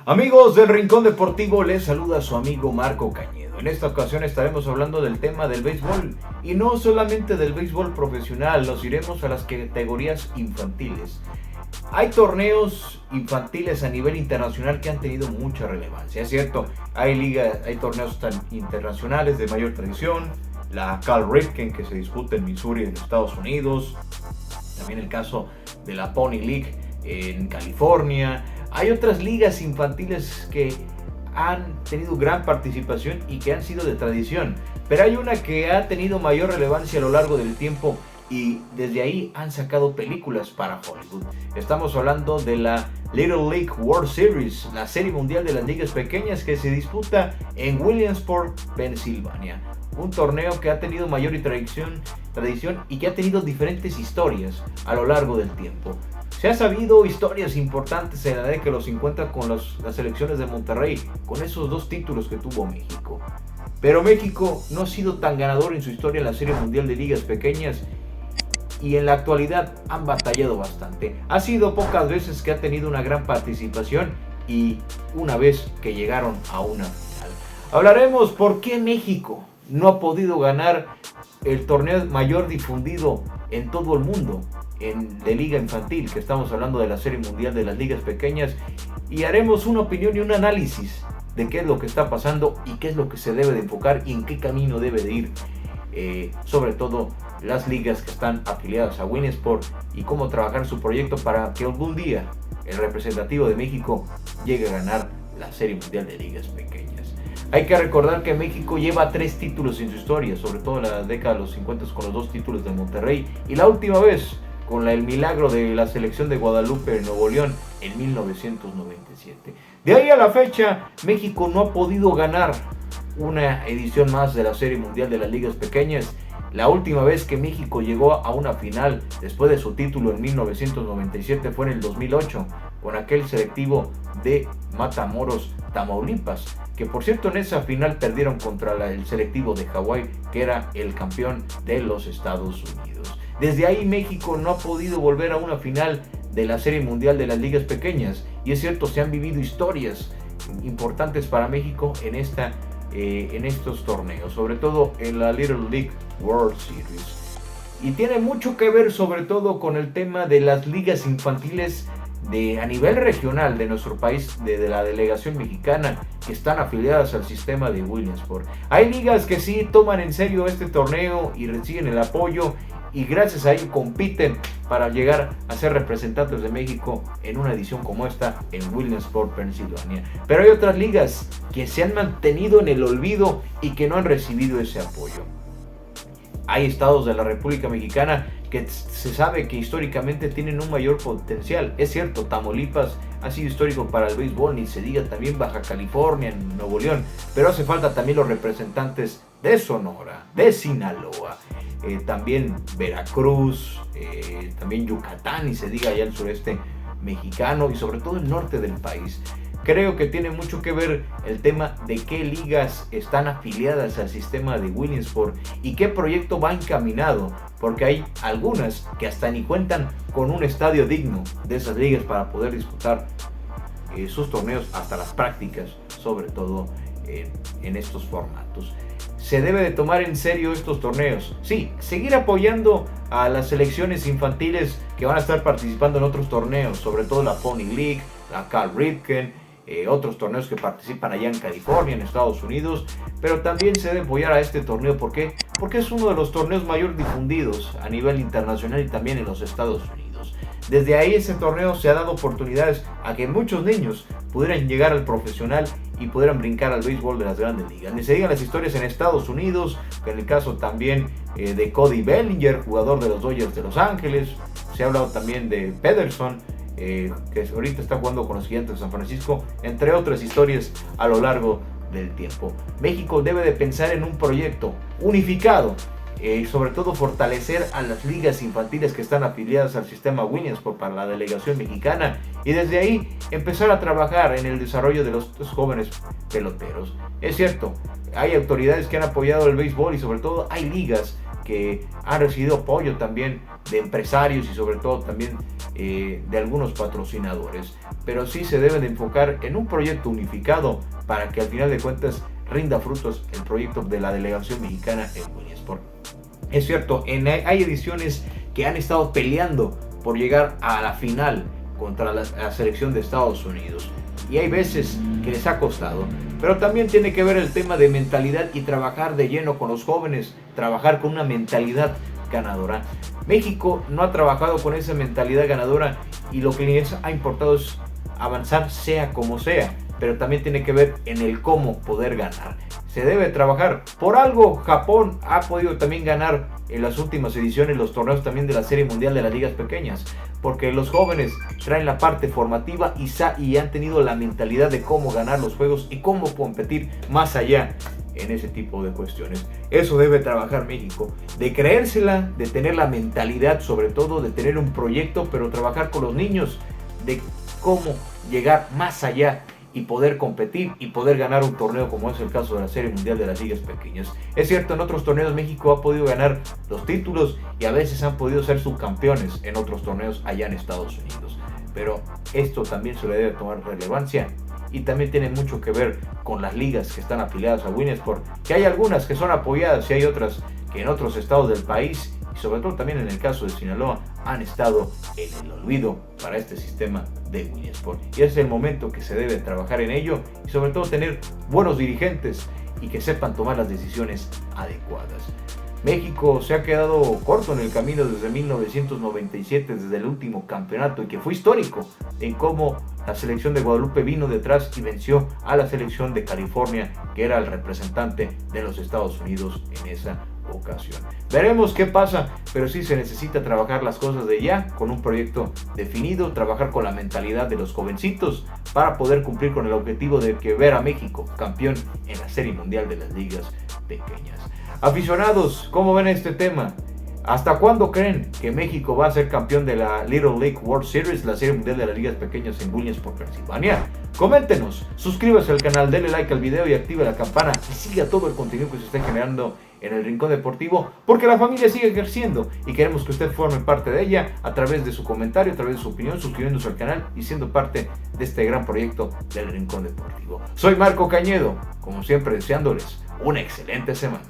Amigos del Rincón Deportivo, les saluda su amigo Marco Cañedo. En esta ocasión estaremos hablando del tema del béisbol y no solamente del béisbol profesional, nos iremos a las categorías infantiles. Hay torneos infantiles a nivel internacional que han tenido mucha relevancia, es cierto, hay torneos internacionales de mayor tradición, la Cal Ripken que se disputa en Missouri en Estados Unidos, también el caso de la Pony League en California. Hay otras ligas infantiles que han tenido gran participación y que han sido de tradición, pero hay una que ha tenido mayor relevancia a lo largo del tiempo y desde ahí han sacado películas para Hollywood. Estamos hablando de la Little League World Series, la serie mundial de las ligas pequeñas que se disputa en Williamsport, Pensilvania. Un torneo que ha tenido mayor tradición y que ha tenido diferentes historias a lo largo del tiempo. Se ha sabido historias importantes en la década de los 50 con las selecciones de Monterrey, con esos dos títulos que tuvo México. Pero México no ha sido tan ganador en su historia en la Serie Mundial de Ligas Pequeñas y en la actualidad han batallado bastante. Ha sido pocas veces que ha tenido una gran participación y una vez que llegaron a una final. Hablaremos por qué México no ha podido ganar el torneo mayor difundido en todo el mundo de liga infantil, que estamos hablando de la Serie Mundial de las Ligas Pequeñas, y haremos una opinión y un análisis de qué es lo que está pasando y qué es lo que se debe de enfocar y en qué camino debe de ir, sobre todo las ligas que están afiliadas a Williamsport y cómo trabajar su proyecto para que algún día el representativo de México llegue a ganar la Serie Mundial de Ligas Pequeñas. Hay que recordar que México lleva 3 títulos en su historia, sobre todo en la década de los 50 con los 2 títulos de Monterrey y la última vez con el milagro de la selección de Guadalupe en Nuevo León en 1997. De ahí a la fecha, México no ha podido ganar una edición más de la Serie Mundial de las Ligas Pequeñas. La última vez que México llegó a una final después de su título en 1997 fue en el 2008, con aquel selectivo de Matamoros, Tamaulipas, que por cierto en esa final perdieron contra el selectivo de Hawái, que era el campeón de los Estados Unidos. Desde ahí México no ha podido volver a una final de la Serie Mundial de las Ligas Pequeñas. Y es cierto, se han vivido historias importantes para México en estos torneos, sobre todo en la Little League World Series. Y tiene mucho que ver sobre todo con el tema de las ligas infantiles a nivel regional de nuestro país, de la delegación mexicana, que están afiliadas al sistema de Williamsport. Hay ligas que sí toman en serio este torneo y reciben el apoyo y gracias a ello compiten para llegar a ser representantes de México en una edición como esta en Williamsport, Pensilvania. Pero hay otras ligas que se han mantenido en el olvido y que no han recibido ese apoyo. Hay estados de la República Mexicana que se sabe que históricamente tienen un mayor potencial. Es cierto, Tamaulipas ha sido histórico para el béisbol, ni se diga también Baja California, Nuevo León, pero hace falta también los representantes de Sonora, de Sinaloa, también Veracruz, también Yucatán, y se diga allá el sureste mexicano y sobre todo el norte del país. Creo que tiene mucho que ver el tema de qué ligas están afiliadas al sistema de Williamsport y qué proyecto va encaminado, porque hay algunas que hasta ni cuentan con un estadio digno de esas ligas para poder disputar sus torneos, hasta las prácticas, sobre todo en estos formatos. Se debe de tomar en serio estos torneos. Sí, seguir apoyando a las selecciones infantiles que van a estar participando en otros torneos, sobre todo la Pony League, la Cal Ripken, otros torneos que participan allá en California, en Estados Unidos, pero también se debe apoyar a este torneo. ¿Por qué? Porque es uno de los torneos mayor difundidos a nivel internacional y también en los Estados Unidos. Desde ahí ese torneo se ha dado oportunidades a que muchos niños pudieran llegar al profesional y pudieran brincar al béisbol de las grandes ligas. Ni se digan las historias en Estados Unidos, en el caso también de Cody Bellinger, jugador de los Dodgers de Los Ángeles. Se ha hablado también de Pederson, que ahorita está jugando con los Gigantes de San Francisco, entre otras historias a lo largo del tiempo. México debe de pensar en un proyecto unificado, sobre todo fortalecer a las ligas infantiles que están afiliadas al sistema Williamsport para la delegación mexicana y desde ahí empezar a trabajar en el desarrollo de los jóvenes peloteros. Es cierto, hay autoridades que han apoyado el béisbol y sobre todo hay ligas que han recibido apoyo también de empresarios y sobre todo también de algunos patrocinadores. Pero sí se debe de enfocar en un proyecto unificado para que al final de cuentas rinda frutos el proyecto de la delegación mexicana en Williamsport. Es cierto, hay ediciones que han estado peleando por llegar a la final contra la selección de Estados Unidos, y hay veces que les ha costado, pero también tiene que ver el tema de mentalidad y trabajar de lleno con los jóvenes, trabajar con una mentalidad ganadora. México no ha trabajado con esa mentalidad ganadora y lo que les ha importado es avanzar sea como sea, pero también tiene que ver en el cómo poder ganar. Se debe trabajar. Por algo Japón ha podido también ganar en las últimas ediciones los torneos también de la Serie Mundial de las Ligas Pequeñas, porque los jóvenes traen la parte formativa y han tenido la mentalidad de cómo ganar los juegos y cómo competir más allá en ese tipo de cuestiones. Eso debe trabajar México, de creérsela, de tener la mentalidad, sobre todo de tener un proyecto, pero trabajar con los niños de cómo llegar más allá y poder competir y poder ganar un torneo, como es el caso de la Serie Mundial de las Ligas Pequeñas. Es cierto, en otros torneos México ha podido ganar los títulos y a veces han podido ser subcampeones en otros torneos allá en Estados Unidos, pero esto también se le debe tomar relevancia y también tiene mucho que ver con las ligas que están afiliadas a Williamsport, que hay algunas que son apoyadas y hay otras que en otros estados del país, y sobre todo también en el caso de Sinaloa, han estado en el olvido para este sistema de Williamsport. Y es el momento que se debe trabajar en ello y sobre todo tener buenos dirigentes y que sepan tomar las decisiones adecuadas. México se ha quedado corto en el camino desde 1997, desde el último campeonato, y que fue histórico en cómo la selección de Guadalupe vino detrás y venció a la selección de California, que era el representante de los Estados Unidos en esa ocasión. Veremos qué pasa, pero sí se necesita trabajar las cosas de ya, con un proyecto definido, trabajar con la mentalidad de los jovencitos para poder cumplir con el objetivo de que ver a México campeón en la Serie Mundial de las Ligas Pequeñas. Aficionados, ¿cómo ven este tema? ¿Hasta cuándo creen que México va a ser campeón de la Little League World Series, la Serie Mundial de las Ligas Pequeñas en Williamsport, Pensilvania? Coméntenos, suscríbase al canal, denle like al video y active la campana y siga todo el contenido que se esté generando en el Rincón Deportivo, porque la familia sigue creciendo y queremos que usted forme parte de ella a través de su comentario, a través de su opinión, suscribiéndose al canal y siendo parte de este gran proyecto del Rincón Deportivo. Soy Marco Cañedo, como siempre deseándoles una excelente semana.